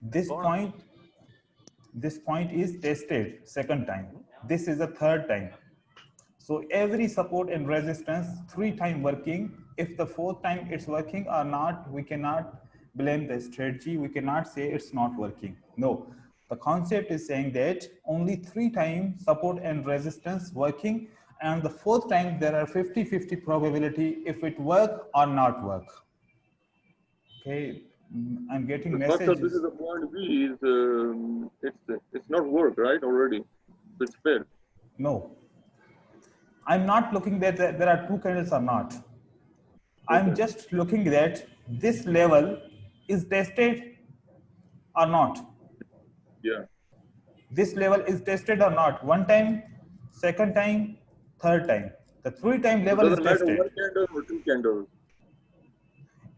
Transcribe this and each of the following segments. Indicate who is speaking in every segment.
Speaker 1: This point is tested second time. This is the third time. So every support and resistance 3 times working. If the fourth time it's working or not, we cannot blame the strategy. We cannot say it's not working. No, the concept is saying that only 3 times support and resistance working, and the fourth time there are 50-50 probability if it work or not work. Okay, I'm getting messages.
Speaker 2: This is the point B is it's not work, right? Already, so it's failed.
Speaker 1: No, I'm not looking that there are 2 candles or not.
Speaker 2: Okay.
Speaker 1: I'm just looking that this level is tested or not.
Speaker 2: Yeah.
Speaker 1: This level is tested or not. 1 time, second time, third time. The 3 time level is tested.
Speaker 2: Doesn't matter 1 candle or 2 candles.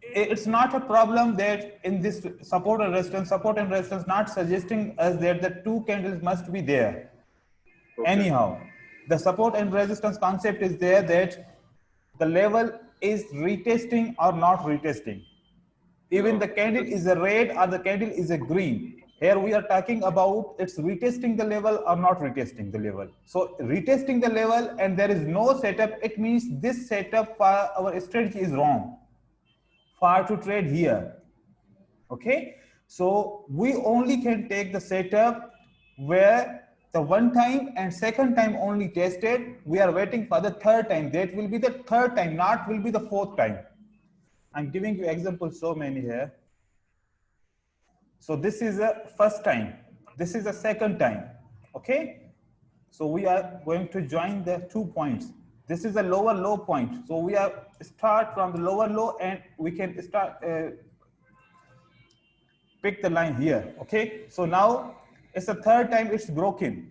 Speaker 1: It's not a problem that in this support and resistance not suggesting us that the 2 candles must be there. Okay. Anyhow, the support and resistance concept is there that the level is retesting or not retesting. Even the candle is a red or the candle is a green. Here we are talking about it's retesting the level or not retesting the level. So retesting the level and there is no setup, it means this setup for our strategy is wrong. For to trade here. Okay, so we only can take the setup where the 1 time and second time only tested. We are waiting for the third time. That will be the third time, not will be the fourth time. I'm giving you examples so many here. So this is a first time. This is a second time. Okay. So we are going to join the 2 points. This is a lower low point. So we are start from the lower low and we can start pick the line here. Okay. So now it's the third time it's broken.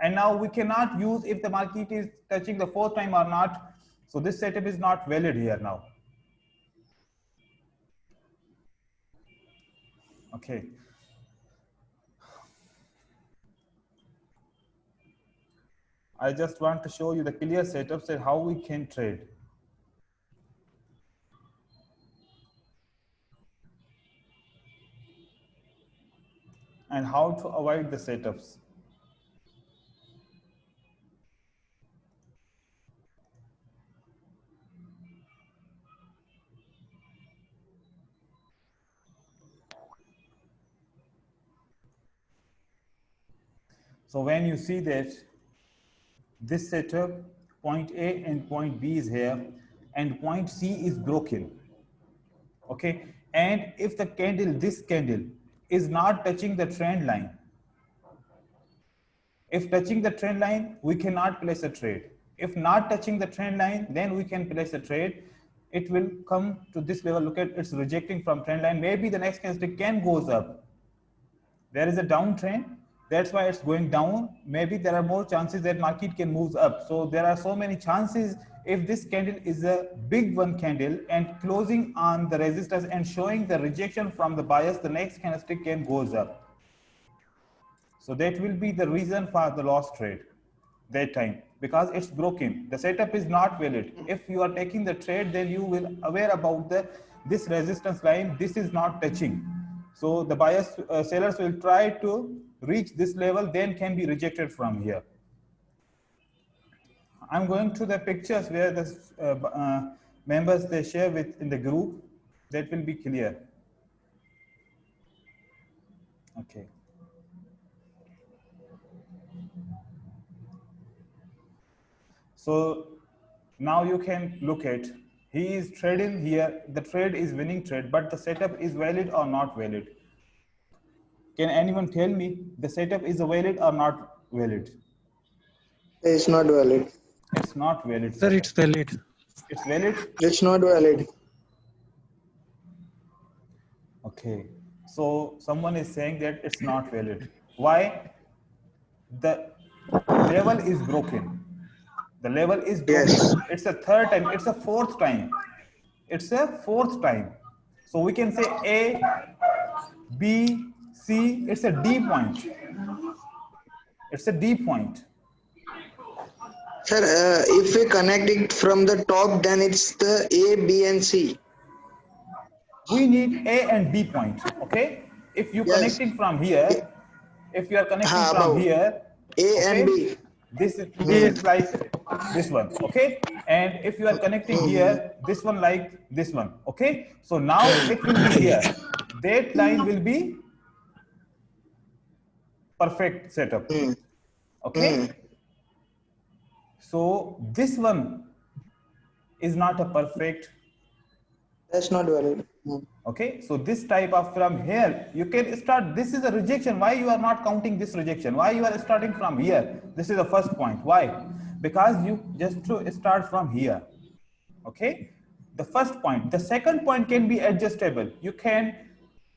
Speaker 1: And now we cannot use if the market is touching the fourth time or not. So this setup is not valid here now. Okay. I just want to show you the clear setups and how we can trade. And how to avoid the setups. So when you see that this setup, point A and point B is here, and point C is broken. Okay, and if the candle, this candle, is not touching the trend line, if touching the trend line, we cannot place a trade. If not touching the trend line, then we can place a trade. It will come to this level. Look at it's rejecting from trend line. Maybe the next candlestick can goes up. There is a downtrend. That's why it's going down. Maybe there are more chances that market can move up. So there are so many chances if this candle is a big one candle and closing on the resistance and showing the rejection from the buyers, the next candlestick can goes up. So that will be the reason for the loss trade that time because it's broken. The setup is not valid. If you are taking the trade, then you will aware about this resistance line. This is not touching. So the buyers, sellers will try to reach this level, then can be rejected from here. I'm going to the pictures where the members they share with in the group. That will be clear. Okay. So now you can look at, he is trading here, the trade is winning trade, but the setup is valid or not valid. Can anyone tell me the setup is valid or not valid?
Speaker 3: It's not valid.
Speaker 1: It's not valid.
Speaker 4: Sir, it's valid.
Speaker 1: It's valid?
Speaker 3: It's not valid.
Speaker 1: Okay. So someone is saying that it's not valid. Why? The level is broken. The level is broken. Yes. It's a third time. It's a fourth time. It's a fourth time. So we can say A, B, C. It's a D point. It's a D point.
Speaker 3: Sir, if we connect it from the top, then it's the A, B, and C.
Speaker 1: We need A and B point. Okay. if you
Speaker 3: Yes.
Speaker 1: connecting from here, if you are connecting from
Speaker 3: above.
Speaker 1: here,
Speaker 3: A
Speaker 1: okay,
Speaker 3: and B.
Speaker 1: this is like this one, okay, and if you are connecting here, this one like this one, okay. So now it will be here. That line will be perfect setup, okay. So this one is not a perfect.
Speaker 3: That's not valid.
Speaker 1: Okay, so this type of from here you can start. This is a rejection. Why you are not counting this rejection? Why you are starting from here? This is the first point. Why? Because you just to start from here. Okay, the first point. The second point can be adjustable. You can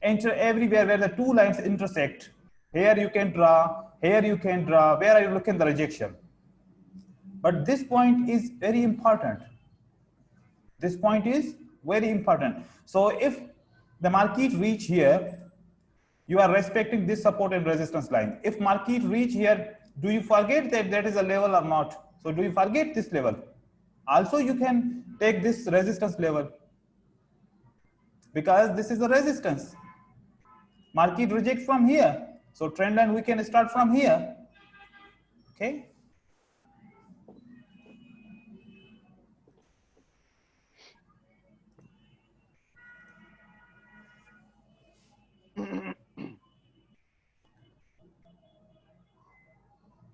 Speaker 1: enter everywhere where the two lines intersect. Here you can draw. Here you can draw. Where are you looking the rejection? But this point is very important. This point is very important. So if the market reach here, you are respecting this support and resistance line. If market reach here, do you forget that that is a level or not? So do you forget this level? Also, you can take this resistance level because this is a resistance. Market reject from here. So trend line we can start from here. Okay.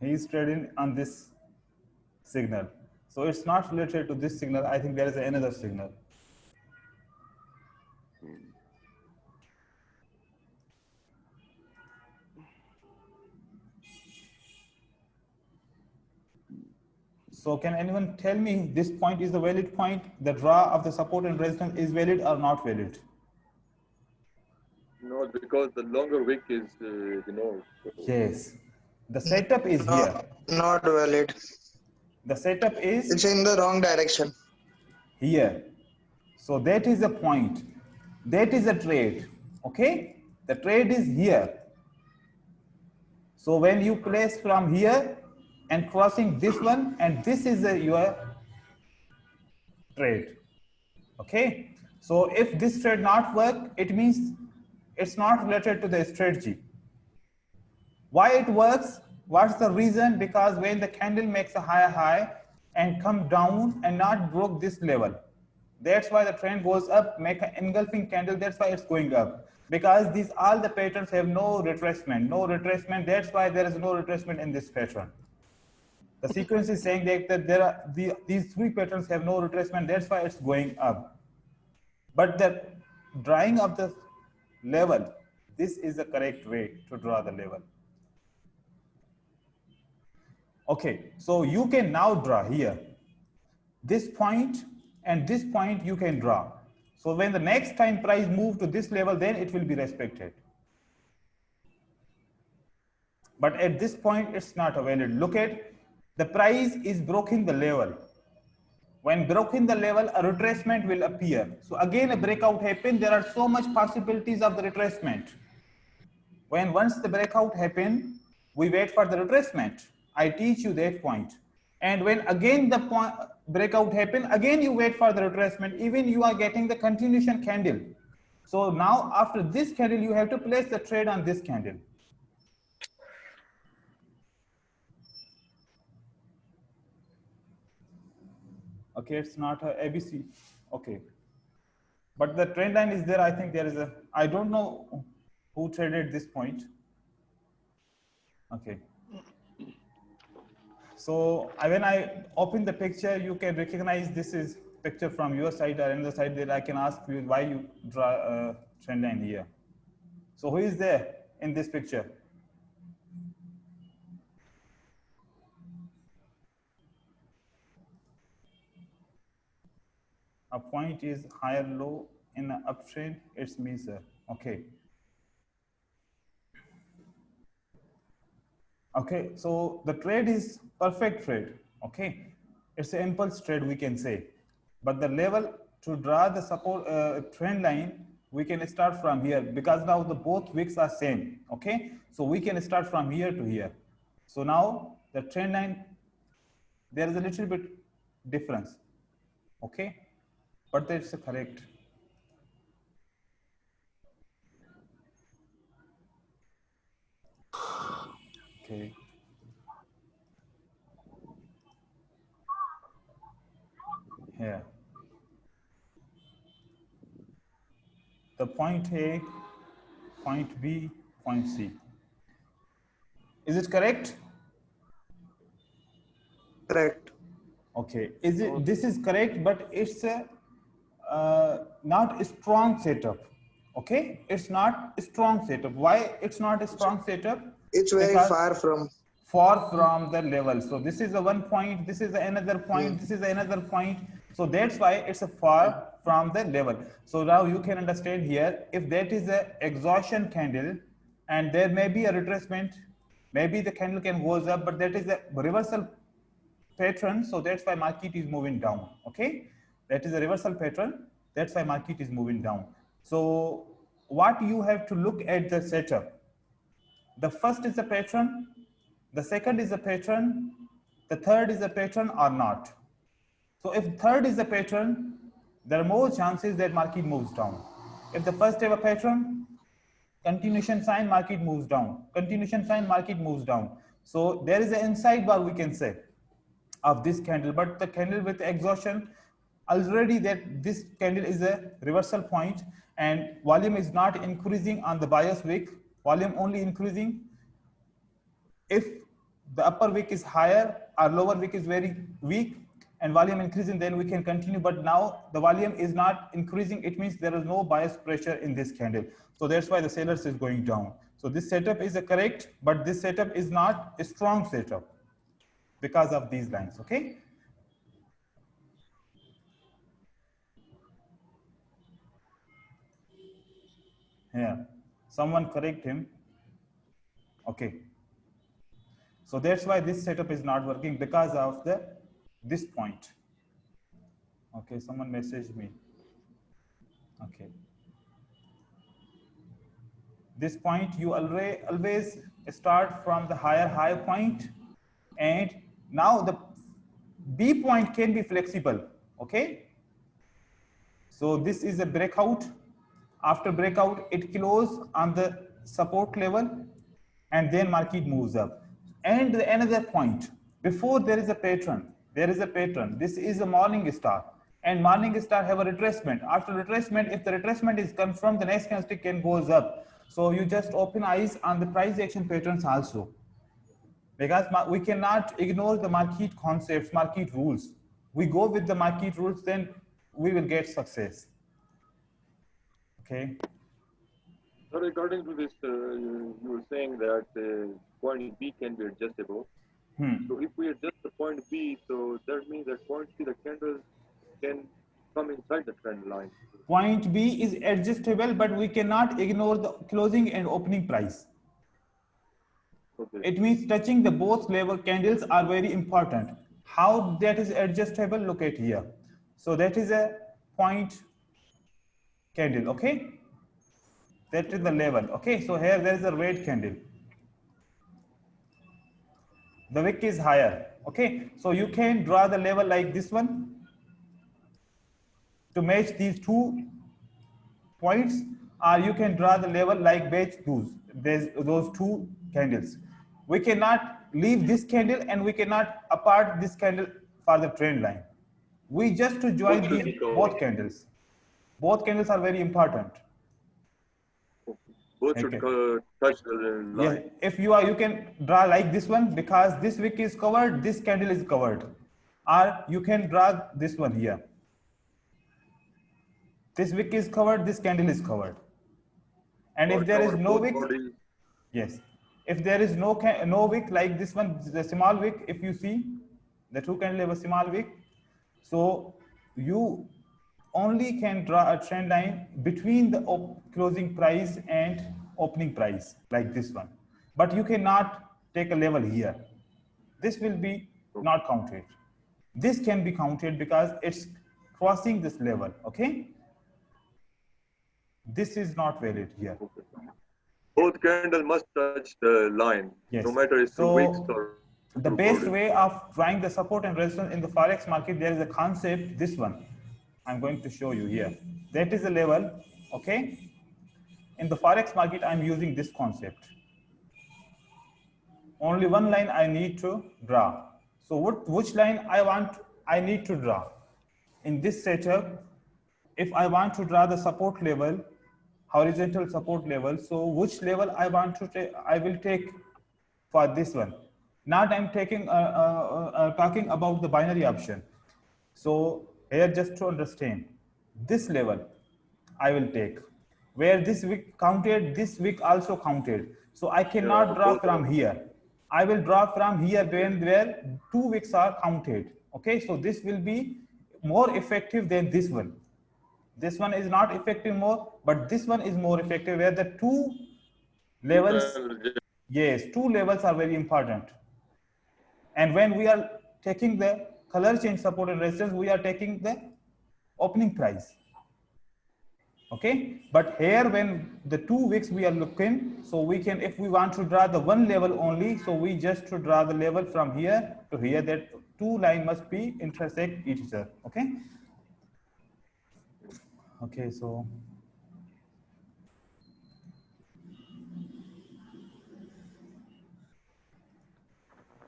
Speaker 1: He is trading on this signal. So it's not related to this signal. I think there is another signal. So can anyone tell me this point is the valid point? The draw of the support and resistance is valid or not valid?
Speaker 2: No, because the longer wick is ignored.
Speaker 1: Yes. The setup is here.
Speaker 3: Not valid.
Speaker 1: The setup is
Speaker 3: It's in the wrong direction.
Speaker 1: here. So that is the point. That is a trade. Okay? The trade is here. So when you place from here and crossing this one, and this is your trade. Okay? So if this trade not work, it means it's not related to the strategy. Why it works? What's the reason? Because when the candle makes a higher high and come down and not broke this level, that's why the trend goes up, make an engulfing candle, that's why it's going up. Because these all the patterns have no retracement, that's why there is no retracement in this pattern. The sequence is saying that there are these three patterns have no retracement, that's why it's going up. But the drawing of the level, this is the correct way to draw the level. Okay, so you can now draw here. This point and this point you can draw. So when the next time price move to this level, then it will be respected. But at this point, it's not a valid. Look at the price is broken the level. When broken the level, a retracement will appear. So again, a breakout happen. There are so much possibilities of the retracement. When once the breakout happen, we wait for the retracement. I teach you that point. And when again the point breakout happen, again you wait for the retracement. Even you are getting the continuation candle. So now after this candle, you have to place the trade on this candle. Okay, it's not a ABC. Okay. But the trend line is there. I think there is a, I don't know who traded this point. Okay. So when I open the picture, you can recognize this is picture from your side or another side that I can ask you why you draw a trend line here. So who is there in this picture? A point is higher low in an uptrend, it's me, sir. Okay. Okay, so the trade is perfect trade. Okay, it's an impulse trade, we can say. But the level to draw the support trend line, we can start from here because now the both wicks are same. Okay, so we can start from here to here. So now the trend line, there is a little bit difference. Okay, but that's correct. Okay. Here. The point A, point B, point C. Is it correct?
Speaker 3: Correct.
Speaker 1: Okay. Is it? This is correct, but it's a not a strong setup. Okay, it's not a strong setup. Why it's not a strong setup?
Speaker 3: It's very
Speaker 1: Because
Speaker 3: far from.
Speaker 1: far from the level. So this is a one point, this is another point,
Speaker 3: Mm.
Speaker 1: this is another point. So that's why it's a far from the level. So now you can understand here, if that is a exhaustion candle and there may be a retracement, maybe the candle can goes up, but that is a reversal pattern. So that's why market is moving down. Okay, that is a reversal pattern. That's why market is moving down. So what you have to look at the setup. The first is a pattern, the second is a pattern, the third is a pattern or not. So if third is a pattern, there are more chances that market moves down. If the first have a pattern, continuation sign, market moves down. Continuation sign, market moves down. So there is an inside bar we can say of this candle, but the candle with exhaustion, already that this candle is a reversal point and volume is not increasing on the bias wick, volume only increasing if the upper wick is higher or lower wick is very weak and volume increasing, then we can continue. But now the volume is not increasing. It means there is no bias pressure in this candle. So that's why the sellers is going down. So this setup is a correct, but this setup is not a strong setup because of these lines. Okay. Yeah. Someone correct him. Okay. So that's why this setup is not working because of this point. Okay, someone messaged me. Okay. This point you always start from the higher high point, and now the B point can be flexible. Okay. So this is a breakout. After breakout, it close on the support level, and then market moves up. And another point, before there is a pattern, there is a pattern. This is a morning star, and morning star have a retracement. After retracement, if the retracement is confirmed, the next candlestick can goes up. So you just open eyes on the price action patterns also, because we cannot ignore the market concepts, market rules. We go with the market rules, then we will get success. Okay.
Speaker 2: So regarding to this, you were saying that point B can be adjustable. So if we adjust the point B, so that means that point C, the candles can come inside the trend line.
Speaker 1: Point B is adjustable, but we cannot ignore the closing and opening price.
Speaker 2: Okay.
Speaker 1: It means touching the both level candles are very important. How that is adjustable, look at here. So that is a point candle, okay? That is the level, okay? So here there is a red candle. The wick is higher, okay? So you can draw the level like this one to match these two points, or you can draw the level like match those two candles. We cannot leave this candle and we cannot apart this candle for the trend line. We just to join
Speaker 2: Both should
Speaker 1: these
Speaker 2: be covered.
Speaker 1: both candles. Both candles are very important.
Speaker 2: Both should
Speaker 1: Okay.
Speaker 2: touch the line.
Speaker 1: Yeah, if you can draw like this one because this wick is covered, this candle is covered, or you can draw this one here. This wick is covered, this candle is covered, and
Speaker 2: Or
Speaker 1: if there is
Speaker 2: cover
Speaker 1: no
Speaker 2: both
Speaker 1: wick,
Speaker 2: bodies.
Speaker 1: yes, if there is no wick like this one, the small wick, if you see, the two candle have a small wick, so you only can draw a trend line between the closing price and opening price like this one, but you cannot take a level here. This will be not counted. This can be counted because it's crossing this level. Okay, this is not valid here.
Speaker 2: Both candles must touch the line,
Speaker 1: Yes.
Speaker 2: no matter it's through wicks
Speaker 1: So
Speaker 2: or
Speaker 1: the
Speaker 2: through
Speaker 1: best
Speaker 2: bodies.
Speaker 1: way of drawing the support and resistance in the forex market, there is a concept, this one I'm going to show you here. That is the level. Okay, in the forex market I'm using this concept. only one line I need to draw. So which line I need to draw? In this setup, if I want to draw the support level, horizontal support level, so which level I want to take, I will take for this one. Not I'm talking about the binary option. So here just to understand, this level I will take. Where this wick counted, this wick also counted. So I cannot draw from here. I will draw from here where two wicks are counted. Okay, so this will be more effective than this one. This one is not effective more, but this one is more effective where the two levels, yes, two levels are very important. And when we are taking the color change support and resistance, we are taking the opening price. Okay, but here when the two wicks we are looking, so we can, if we want to draw the one level only, so we just to draw the level from here to here, that two line must be intersect each other. Okay. Okay, so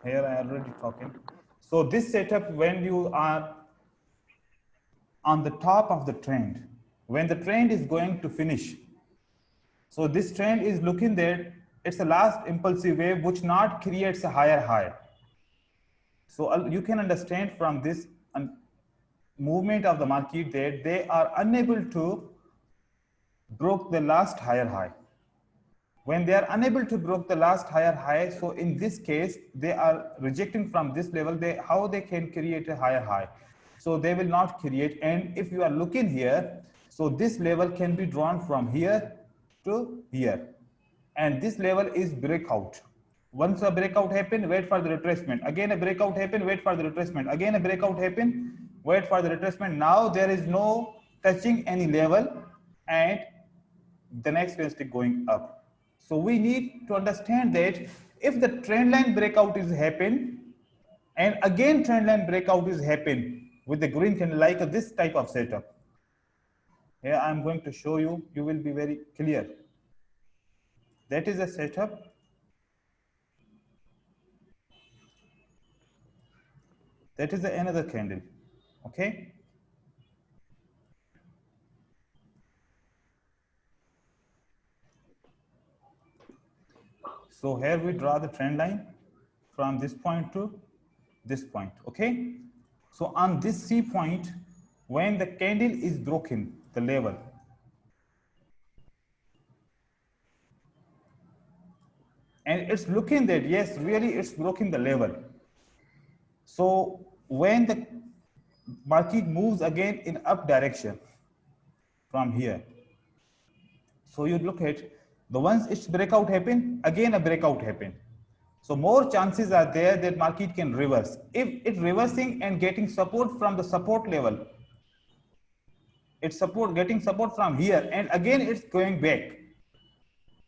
Speaker 1: here I already talking. So this setup, when you are on the top of the trend, when the trend is going to finish, so this trend is looking there, it's a last impulsive wave which not creates a higher high. So you can understand from this movement of the market that they are unable to broke the last higher high. When they are unable to broke the last higher high, so in this case, they are rejecting from this level, how they can create a higher high. So they will not create, and if you are looking here, so this level can be drawn from here to here. And this level is breakout. Once a breakout happen, wait for the retracement. Again a breakout happen, wait for the retracement. Again a breakout happen, wait for the retracement. Now there is no touching any level, and the next candlestick going up. So we need to understand that if the trend line breakout is happen, and again trend line breakout is happen with the green candle, like this type of setup. Here I'm going to show you, you will be very clear. That is a setup. That is another candle. Okay. So here we draw the trend line from this point to this point. Okay. So on this C point, when the candle is broken, the level, and it's looking that yes, really it's broken the level. So when the market moves again in up direction from here, so you look at the once its breakout happen, again a breakout happen. So more chances are there that market can reverse. If it's reversing and getting support from the support level, it's getting support from here, and again it's going back,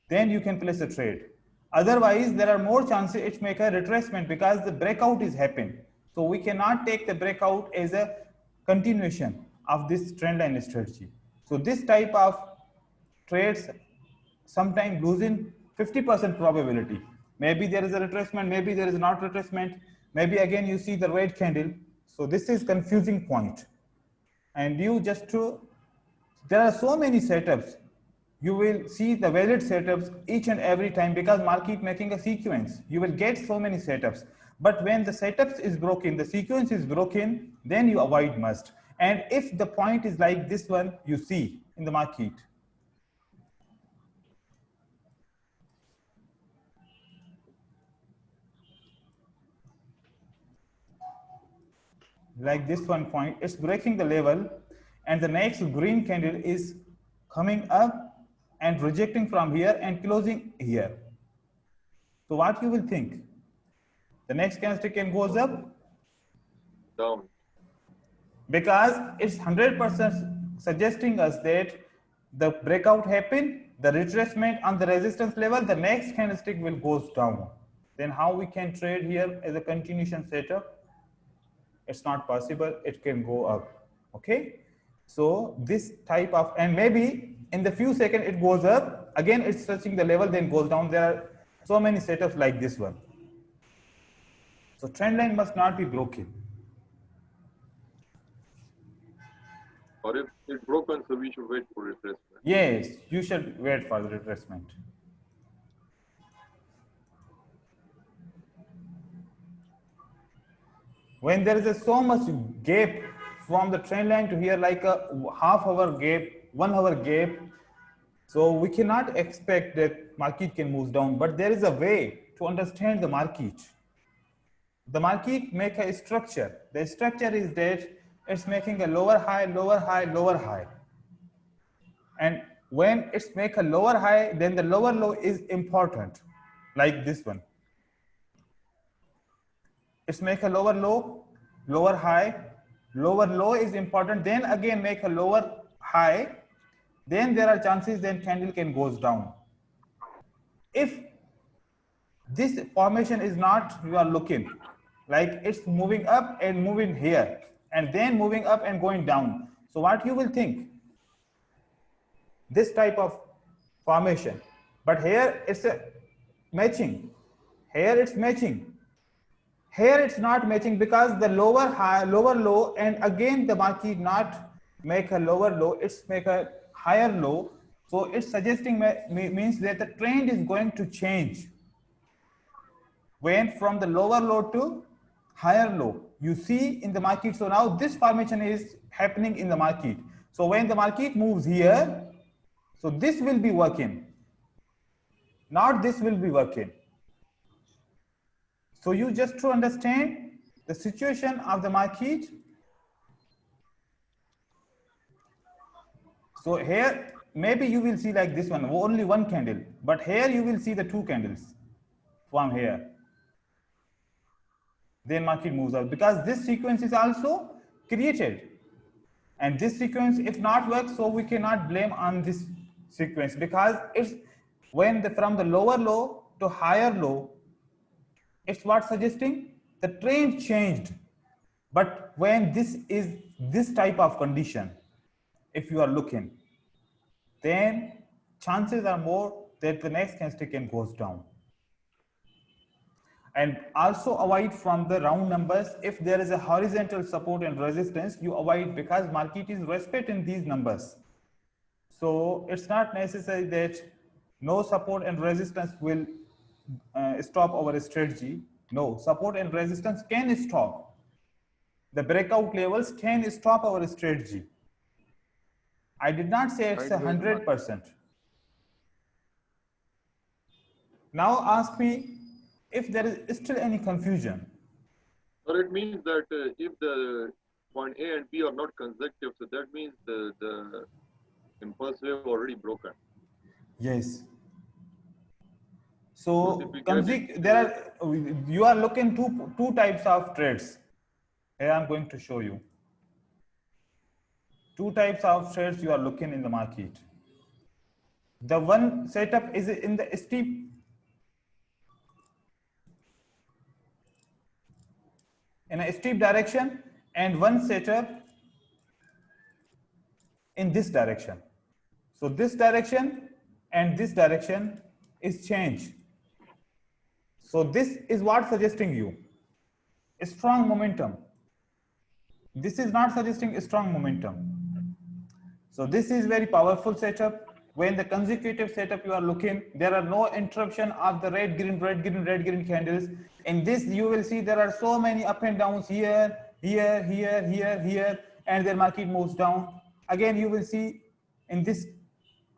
Speaker 1: then you can place a trade. Otherwise, there are more chances it make a retracement because the breakout is happening. So we cannot take the breakout as a continuation of this trend line strategy. So this type of trades sometimes losing 50% probability. Maybe there is a retracement, maybe there is not retracement, maybe again you see the red candle. So this is confusing point. And you just there are so many setups. You will see the valid setups each and every time because market making a sequence. You will get so many setups. But when the setups is broken, the sequence is broken, then you avoid must. And if the point is like this one, you see in the market. Like this one point, it's breaking the level, and the next green candle is coming up and rejecting from here and closing here. So what you will think? The next candlestick can goes up?
Speaker 2: Down.
Speaker 1: Because it's 100% suggesting us that the breakout happened, the retracement on the resistance level, the next candlestick will goes down. Then how we can trade here as a continuation setup? It's not possible. It can go up. Okay. So this type of, and maybe in the few seconds it goes up, again it's touching the level, then goes down. There are so many setups like this one. So trend line must not be broken.
Speaker 2: Or if it's broken, so we should wait for retracement.
Speaker 1: Yes, you should wait for the retracement. When there is a so much gap from the trend line to here, like a half-hour gap, 1 hour gap, so we cannot expect that market can move down, but there is a way to understand the market. The market make a structure. The structure is that it's making a lower high, lower high, lower high. And when it's make a lower high, then the lower low is important, like this one. It's make a lower low, lower high, lower low is important, then again make a lower high, then there are chances then candle can goes down. If this formation is not, you are looking, like it's moving up and moving here, and then moving up and going down. So what you will think? This type of formation, but here it's a matching, here it's matching. Here it's not matching because the lower high, lower low, and again the market not make a lower low, it's make a higher low. So it's suggesting means that the trend is going to change. When from the lower low to higher low, you see in the market. So now this formation is happening in the market. So when the market moves here, so this will be working, not this will be working. So you just to understand the situation of the market. So here, maybe you will see like this one, only one candle, but here you will see the 2 candles from here. Then market moves out because this sequence is also created. And this sequence, if not work, so we cannot blame on this sequence because it's when from the lower low to higher low, it's what suggesting the trend changed. But when this is this type of condition, if you are looking, then chances are more that the next candlestick can goes down. And also avoid from the round numbers. If there is a horizontal support and resistance, you avoid because market is respecting these numbers. So it's not necessary that no support and resistance will stop our strategy. No, support and resistance can stop. The breakout levels can stop our strategy. I did not say it's 100%. Now ask me if there is still any confusion.
Speaker 2: But it means that if the point A and B are not consecutive, so that means the impulse wave already broken.
Speaker 1: Yes. So you are looking two types of trades. Here I'm going to show you. 2 types of trades you are looking in the market. The one setup is in the steep. In a steep direction, and one setup in this direction. So this direction and this direction is changed. So this is what suggesting you a strong momentum. This is not suggesting a strong momentum. So this is very powerful setup. When the consecutive setup you are looking, there are no interruption of the red, green, red, green, red, green candles. In this, you will see there are so many up and downs here, here, here, here, here, and the market moves down. Again, you will see in this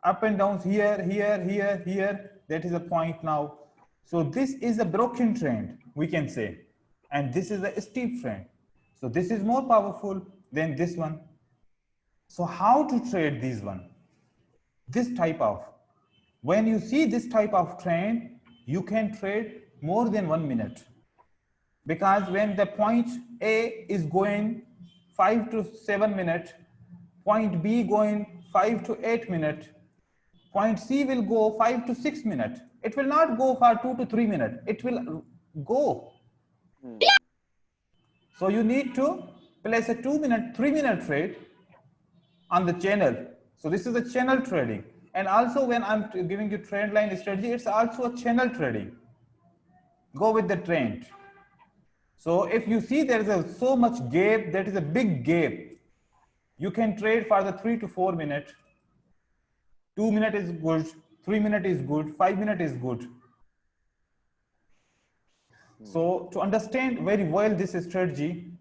Speaker 1: up and downs here, here, here, here. That is a point now. So this is a broken trend, we can say, and this is a steep trend. So this is more powerful than this one. So how to trade this one? This type of, when you see this type of trend, you can trade more than 1 minute. Because when the point A is going 5 to 7 minutes, point B going 5 to 8 minutes, point C will go 5 to 6 minutes. It will not go for 2 to 3 minutes. It will go. So you need to place a 2 minute, 3 minute trade on the channel. So this is a channel trading. And also when I'm giving you trend line strategy, it's also a channel trading. Go with the trend. So if you see there is so much gap, that is a big gap. You can trade for the 3 to 4 minutes. 2 minutes is good, 3 minutes is good, 5 minutes is good. So to understand very well this strategy,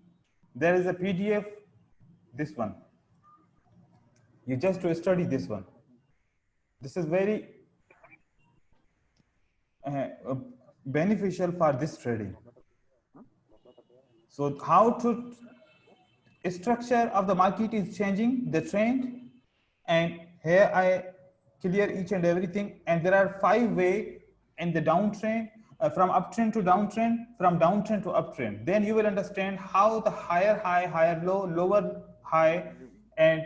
Speaker 1: there is a PDF, this one. You just to study this one. This is very beneficial for this trading. So how to structure of the market is changing, the trend, and here I clear each and everything. And there are 5 ways in the downtrend, from uptrend to downtrend, from downtrend to uptrend. Then you will understand how the higher high, higher low, lower high, and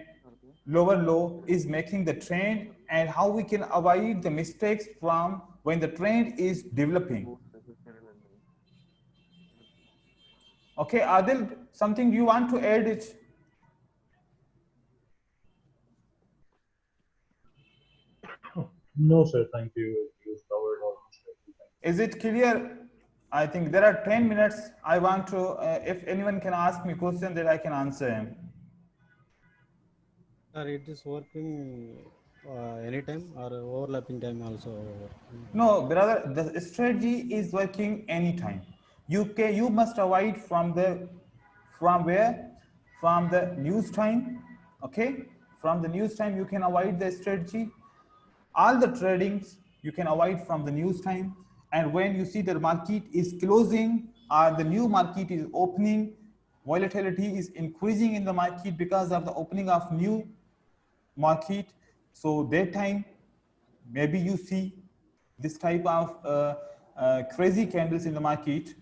Speaker 1: lower low is making the trend, and how we can avoid the mistakes from when the trend is developing. Okay, Adil, something you want to add it?
Speaker 4: No, sir. Thank you. You've covered almost everything.
Speaker 1: Is it clear? I think there are 10 minutes. I want to, if anyone can ask me question that I can answer him.
Speaker 5: Sir, it is working anytime or overlapping time also?
Speaker 1: No, brother, the strategy is working anytime. You must avoid from where? From the news time, okay? From the news time, you can avoid the strategy. All the tradings you can avoid from the news time. And when you see the market is closing or the new market is opening, volatility is increasing in the market because of the opening of new market. So that time, maybe you see this type of crazy candles in the market,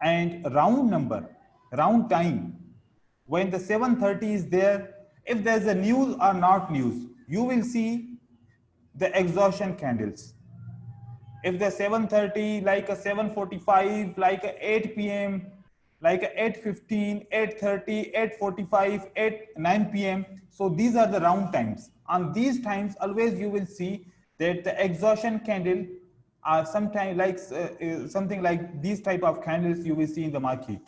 Speaker 1: and round number, round time, when the 7:30 is there, if there's a news or not news, you will see the exhaustion candles. If the 7:30, like a 7:45, like a 8 p.m., like a 8:15, 8:30, 8:45, 9 p.m. So these are the round times. On these times, always you will see that the exhaustion candle are sometimes like something like these type of candles you will see in the market.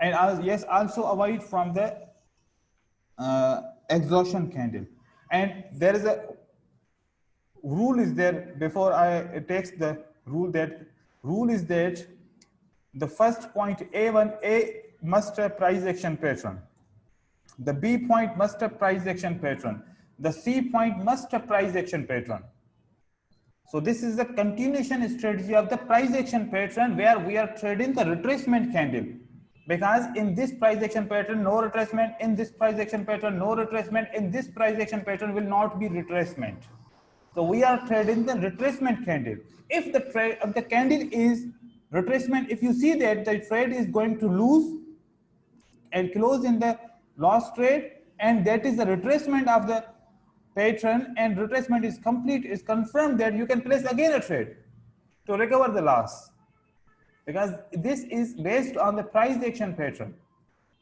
Speaker 1: And yes, also avoid from the exhaustion candle. And there is a rule is there before I text the rule, that rule is that the first point A must have price action pattern. The B point must have price action pattern. The C point must have price action pattern. So this is the continuation strategy of the price action pattern, where we are trading the retracement candle. Because in this price action pattern, no retracement, in this price action pattern, no retracement, in this price action pattern will not be retracement. So we are trading the retracement candle. If the candle is retracement, if you see that the trade is going to lose and close in the loss trade, and that is the retracement of the pattern, and retracement is complete, is confirmed, that you can place again a trade to recover the loss, because this is based on the price action pattern.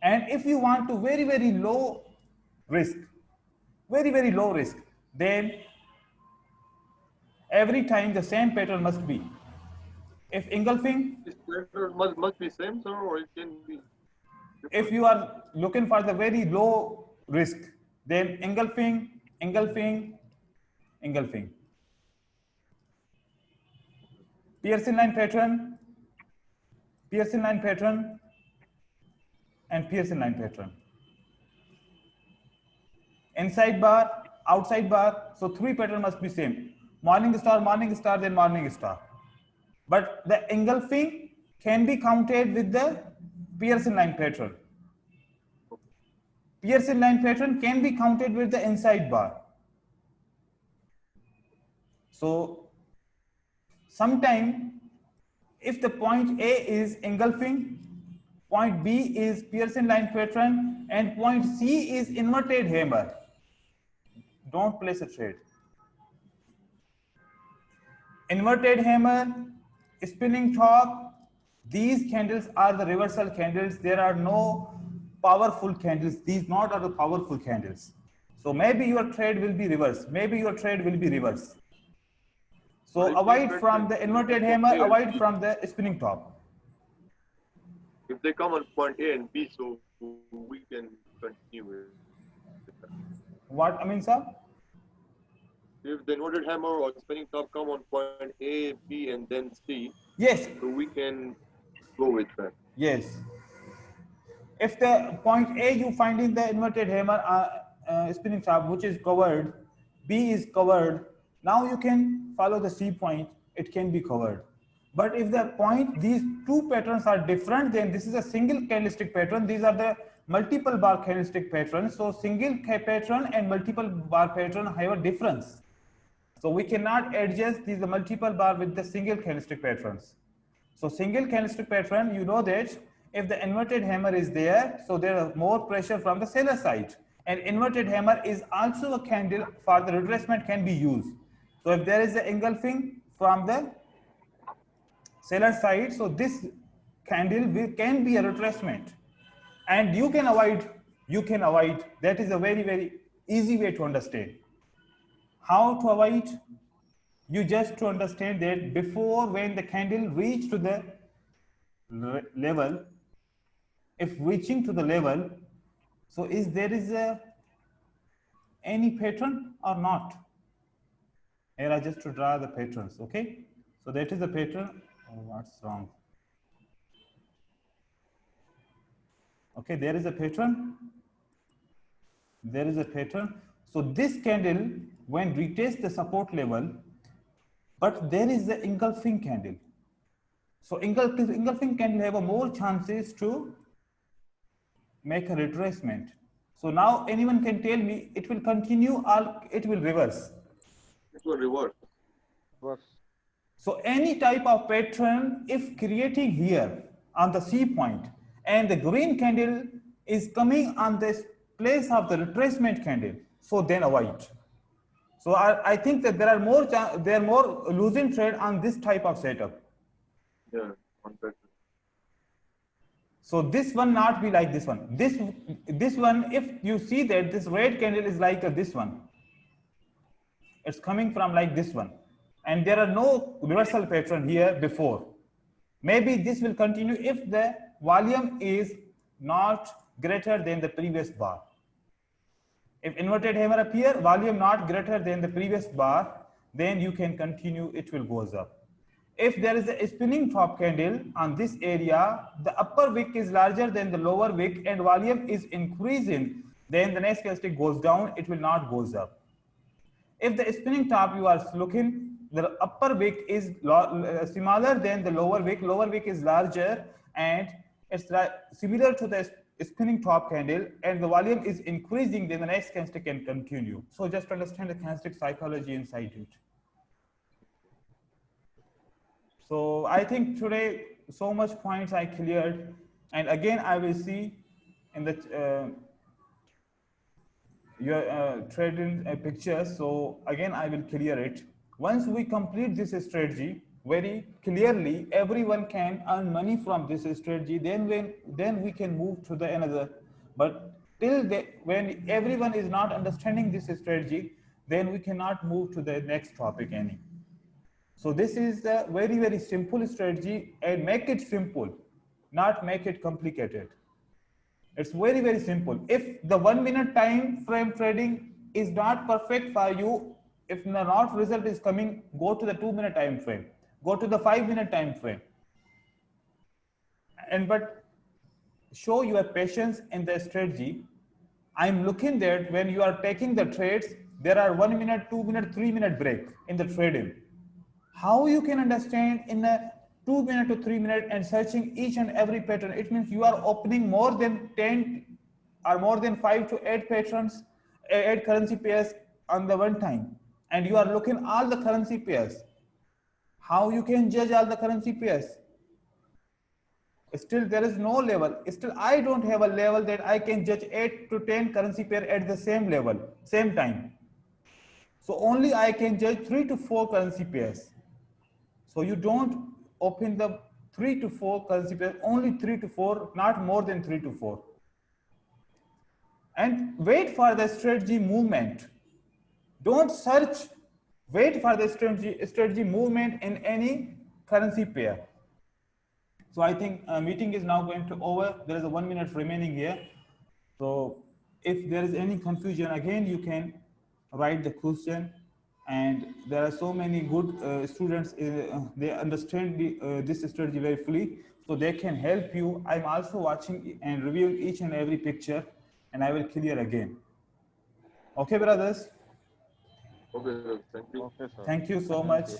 Speaker 1: And if you want to very, very low risk, very low risk, then every time the same pattern must be. If engulfing,
Speaker 2: This pattern must be same, sir, or it can be different.
Speaker 1: If you are looking for the very low risk, then engulfing. Pearson line pattern, and Pearson line pattern. Inside bar, outside bar, so 3 pattern must be same. Morning star, then morning star. But the engulfing can be counted with the Pearson line pattern. Pearson line pattern can be counted with the inside bar. So sometime if the point A is engulfing, point B is Pearson line pattern, and point C is inverted hammer, don't place a trade. Inverted hammer, spinning top, these candles are the reversal candles. There are no powerful candles. These not are the powerful candles. So maybe your trade will be reversed. So avoid from the inverted hammer, avoid from the spinning top.
Speaker 2: If they come on point A and B, so we can continue with that.
Speaker 1: What I mean, sir?
Speaker 2: If the inverted hammer or spinning top come on point A, B, and then C,
Speaker 1: Yes,
Speaker 2: so we can go with that.
Speaker 1: yes. If the point A you find in the inverted hammer spinning top, which is covered, B is covered, now you can follow the C point, it can be covered. But if the point, these two patterns are different, then this is a single candlestick pattern. These are the multiple bar candlestick patterns. So single pattern and multiple bar pattern have a difference. So we cannot adjust these multiple bar with the single candlestick patterns. So single candlestick pattern, you know that if the inverted hammer is there, so there is more pressure from the seller side. And inverted hammer is also a candle for the retracement can be used. So if there is an engulfing from the seller side, so this candle can be a retracement. And you can avoid, that is a very, very easy way to understand. How to avoid? You just to understand that before when the candle reach to the level, if reaching to the level, so is there is any pattern or not? Here I just to draw the patterns, okay? So that is the pattern. Oh, what's wrong? Okay, there is a pattern. There is a pattern. So this candle, when retest the support level, but there is the engulfing candle. So engulfing candle have a more chances to make a retracement. So now anyone can tell me it will continue or it will reverse.
Speaker 2: It will reverse.
Speaker 1: So any type of pattern, if creating here on the C point and the green candle is coming on this place of the retracement candle, so then avoid. So I think that there are more losing trade on this type of setup.
Speaker 2: Yeah, on that.
Speaker 1: So this one not be like this one. This one, if you see that this red candle is like this one, it's coming from like this one, and there are no reversal pattern here before. Maybe this will continue if the volume is not greater than the previous bar. If inverted hammer appear, volume not greater than the previous bar, then you can continue, it will goes up. If there is a spinning top candle on this area, the upper wick is larger than the lower wick and volume is increasing, then the next candlestick goes down, it will not goes up. If the spinning top you are looking, the upper wick is smaller than the lower wick is larger and it's similar to the spinning top candle and the volume is increasing, then the next candlestick can continue. So just understand the candlestick psychology inside it. So I think today so much points I cleared, and again I will see in the your trading pictures. So again I will clear it. Once we complete this strategy very clearly, everyone can earn money from this strategy. Then we can move to the another. But till when everyone is not understanding this strategy, then we cannot move to the next topic any. So this is a very, very simple strategy, and make it simple, not make it complicated. It's very, very simple. If the 1 minute time frame trading is not perfect for you, if the not result is coming, go to the 2 minute time frame, go to the 5 minute time frame. But show your patience in the strategy. I'm looking that when you are taking the trades, there are 1 minute, 2 minute, 3 minute break in the trading. How you can understand in a 2 minute to 3 minute and searching each and every pattern? It means you are opening more than 10 or more than 5 to 8 patterns, 8 currency pairs on the one time, and you are looking all the currency pairs. How you can judge all the currency pairs? Still there is no level. Still I don't have a level that I can judge 8 to 10 currency pair at the same level, same time. So only I can judge 3 to 4 currency pairs. So you don't open the 3 to 4 currency pairs, only 3 to 4, not more than 3 to 4. And wait for the strategy movement. Don't search, wait for the strategy movement in any currency pair. So I think meeting is now going to over. There is a 1 minute remaining here. So if there is any confusion, again, you can write the question. And there are so many good students, they understand this strategy very fully, so they can help you. I'm also watching and reviewing each and every picture, and I will clear again. Okay, brothers?
Speaker 2: Okay, thank you.
Speaker 6: Okay, sir.
Speaker 1: Thank you so much.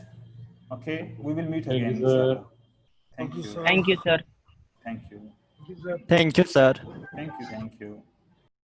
Speaker 1: Okay, we will meet
Speaker 4: Thank
Speaker 1: again,
Speaker 4: you, sir.
Speaker 1: inshallah. Thank you.
Speaker 7: Thank you, sir.
Speaker 1: Thank you.
Speaker 7: Thank you, sir.
Speaker 1: Thank you. Thank you.